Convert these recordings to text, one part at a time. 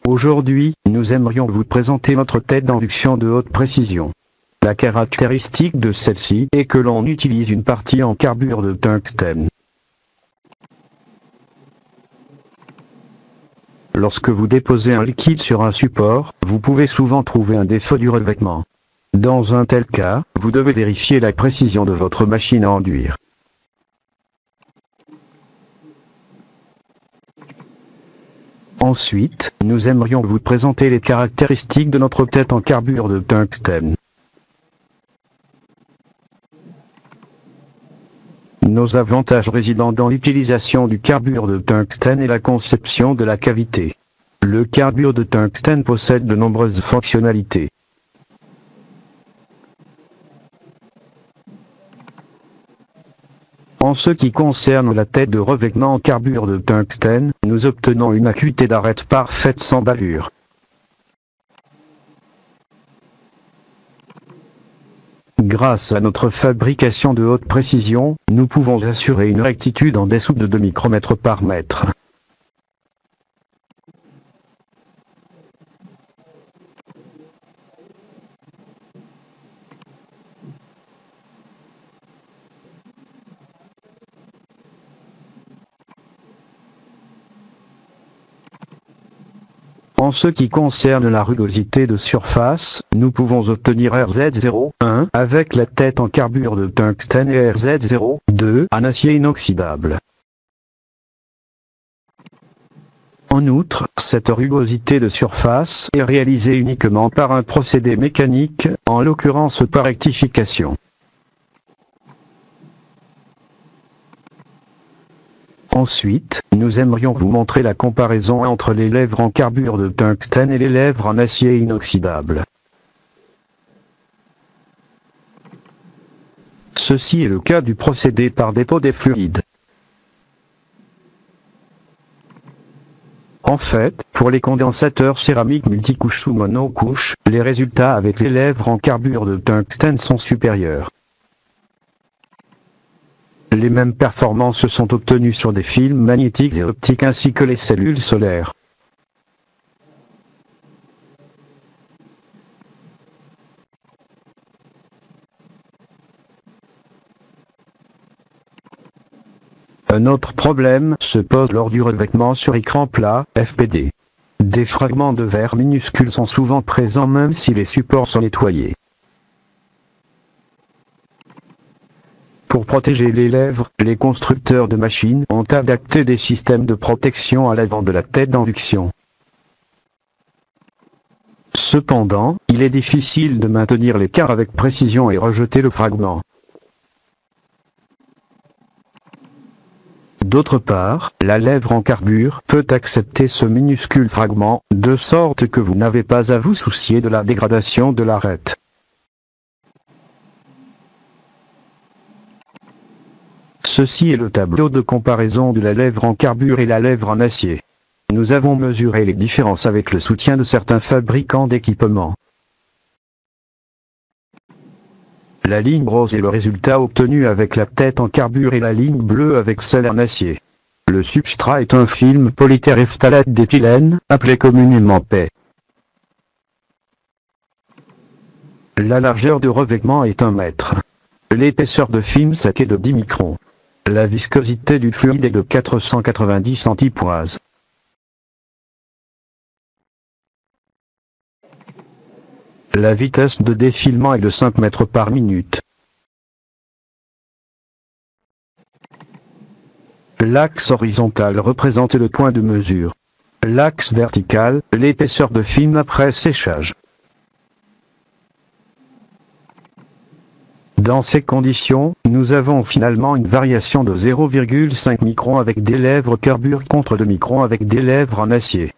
Aujourd'hui, nous aimerions vous présenter notre tête d'induction de haute précision. La caractéristique de celle-ci est que l'on utilise une partie en carbure de tungstène. Lorsque vous déposez un liquide sur un support, vous pouvez souvent trouver un défaut du revêtement. Dans un tel cas, vous devez vérifier la précision de votre machine à enduire. Ensuite, nous aimerions vous présenter les caractéristiques de notre tête en carbure de tungstène. Nos avantages résident dans l'utilisation du carbure de tungstène et la conception de la cavité. Le carbure de tungstène possède de nombreuses fonctionnalités. En ce qui concerne la tête de revêtement en carbure de tungstène, nous obtenons une acuité d'arête parfaite sans bavure. Grâce à notre fabrication de haute précision, nous pouvons assurer une rectitude en dessous de 2 micromètres par mètre. En ce qui concerne la rugosité de surface, nous pouvons obtenir RZ01 avec la tête en carbure de tungstène et RZ02 en acier inoxydable. En outre, cette rugosité de surface est réalisée uniquement par un procédé mécanique, en l'occurrence par rectification. Ensuite, nous aimerions vous montrer la comparaison entre les lèvres en carbure de tungstène et les lèvres en acier inoxydable. Ceci est le cas du procédé par dépôt des fluides. En fait, pour les condensateurs céramiques multicouches ou monocouches, les résultats avec les lèvres en carbure de tungstène sont supérieurs. Les mêmes performances sont obtenues sur des films magnétiques et optiques ainsi que les cellules solaires. Un autre problème se pose lors du revêtement sur écran plat, FPD. Des fragments de verre minuscules sont souvent présents même si les supports sont nettoyés. Pour protéger les lèvres, les constructeurs de machines ont adapté des systèmes de protection à l'avant de la tête d'induction. Cependant, il est difficile de maintenir l'écart avec précision et rejeter le fragment. D'autre part, la lèvre en carbure peut accepter ce minuscule fragment, de sorte que vous n'avez pas à vous soucier de la dégradation de l'arête. Ceci est le tableau de comparaison de la lèvre en carbure et la lèvre en acier. Nous avons mesuré les différences avec le soutien de certains fabricants d'équipements. La ligne rose est le résultat obtenu avec la tête en carbure et la ligne bleue avec celle en acier. Le substrat est un film polytéréphtalate d'éthylène, appelé communément PET. La largeur de revêtement est 1 mètre. L'épaisseur de film sec est de 10 microns. La viscosité du fluide est de 490 centipoise. La vitesse de défilement est de 5 mètres par minute. L'axe horizontal représente le point de mesure. L'axe vertical, l'épaisseur de film après séchage. Dans ces conditions, nous avons finalement une variation de 0,5 microns avec des lèvres carbure contre 2 microns avec des lèvres en acier.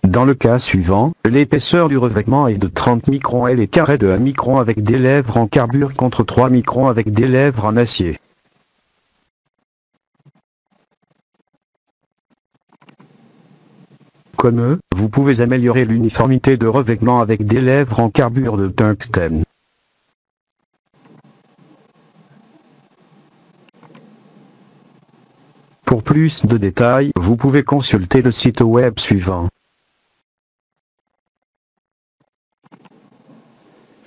Dans le cas suivant, l'épaisseur du revêtement est de 30 microns et l'écart est de 1 micron avec des lèvres en carbure contre 3 microns avec des lèvres en acier. Comme eux, vous pouvez améliorer l'uniformité de revêtement avec des lèvres en carbure de tungstène. Pour plus de détails, vous pouvez consulter le site web suivant.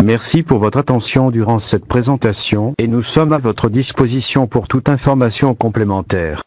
Merci pour votre attention durant cette présentation et nous sommes à votre disposition pour toute information complémentaire.